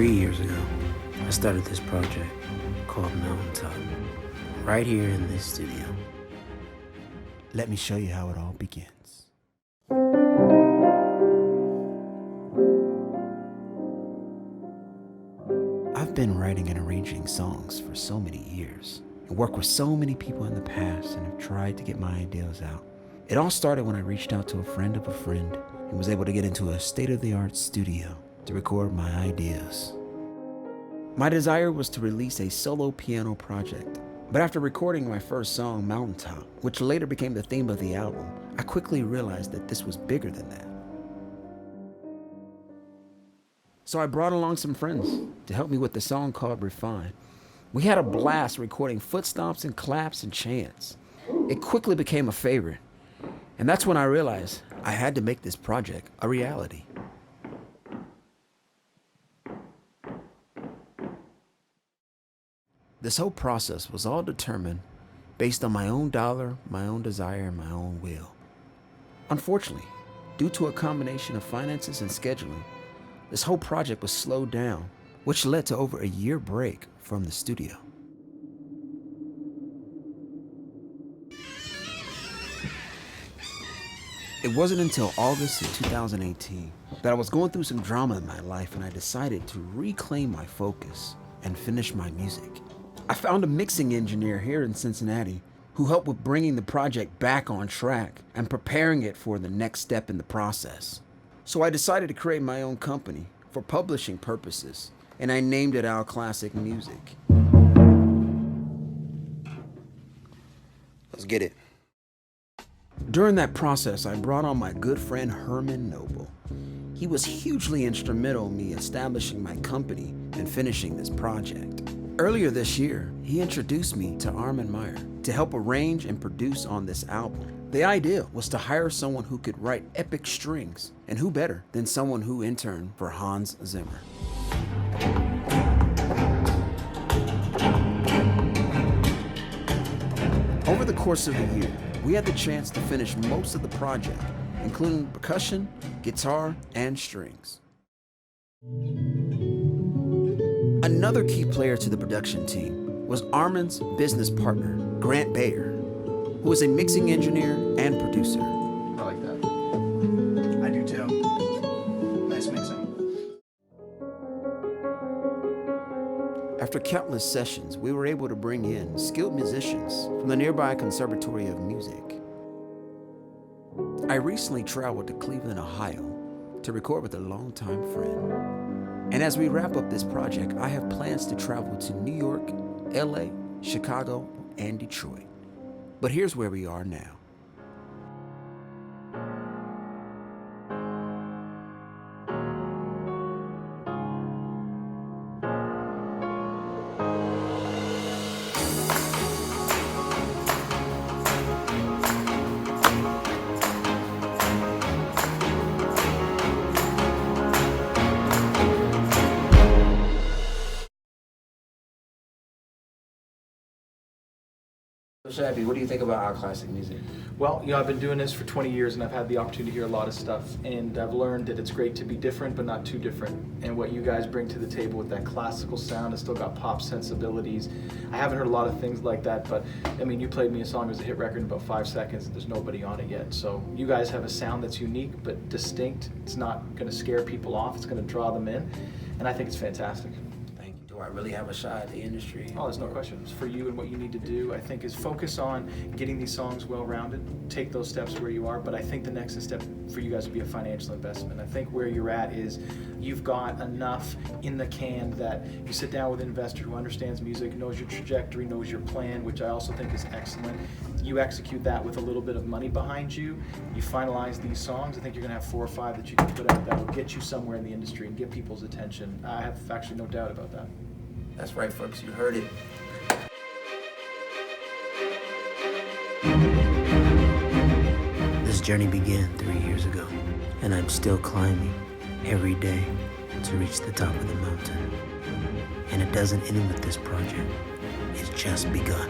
3 years ago, I started this project called Mountaintop, right here in this studio. Let me show you how it all begins. I've been writing and arranging songs for so many years and worked with so many people in the past and have tried to get my ideas out. It all started when I reached out to a friend of a friend and was able to get into a state-of-the-art studio to record my ideas. My desire was to release a solo piano project, but after recording my first song, Mountaintop, which later became the theme of the album, I quickly realized that this was bigger than that. So I brought along some friends to help me with the song called Refine. We had a blast recording footsteps and claps and chants. It quickly became a favorite, and that's when I realized I had to make this project a reality. This whole process was all determined based on my own dollar, my own desire, and my own will. Unfortunately, due to a combination of finances and scheduling, this whole project was slowed down, which led to over a year break from the studio. It wasn't until August of 2018 that I was going through some drama in my life and I decided to reclaim my focus and finish my music. I found a mixing engineer here in Cincinnati who helped with bringing the project back on track and preparing it for the next step in the process. So I decided to create my own company for publishing purposes, and I named it Al Classic Music. Let's get it. During that process, I brought on my good friend Herman Noble. He was hugely instrumental in me establishing my company and finishing this project. Earlier this year, he introduced me to Armin Meyer to help arrange and produce on this album. The idea was to hire someone who could write epic strings, and who better than someone who interned for Hans Zimmer. Over the course of the year, we had the chance to finish most of the project, including percussion, guitar, and strings. Another key player to the production team was Armin's business partner, Grant Bayer, who was a mixing engineer and producer. I like that. I do too. Nice mixing. After countless sessions, we were able to bring in skilled musicians from the nearby Conservatory of Music. I recently traveled to Cleveland, Ohio to record with a longtime friend. And as we wrap up this project, I have plans to travel to New York, LA, Chicago, and Detroit. But here's where we are now. Shabby, what do you think about Al Classic Music? Well, I've been doing this for 20 years and I've had the opportunity to hear a lot of stuff, and I've learned that it's great to be different but not too different. And what you guys bring to the table with that classical sound, it's still got pop sensibilities. I haven't heard a lot of things like that, but I mean, you played me a song as a hit record in about 5 seconds and there's nobody on it yet. So you guys have a sound that's unique but distinct. It's not going to scare people off, it's going to draw them in, and I think it's fantastic. Do I really have a shot at the industry? Oh, there's no question. It's for you, and what you need to do, I think, is focus on getting these songs well-rounded, take those steps where you are, but I think the next step for you guys would be a financial investment. I think where you're at is you've got enough in the can that you sit down with an investor who understands music, knows your trajectory, knows your plan, which I also think is excellent. You execute that with a little bit of money behind you, you finalize these songs. I think you're going to have 4 or 5 that you can put out that will get you somewhere in the industry and get people's attention. I have actually no doubt about that. That's right, folks, you heard it. This journey began 3 years ago, and I'm still climbing every day to reach the top of the mountain. And it doesn't end with this project. It's just begun.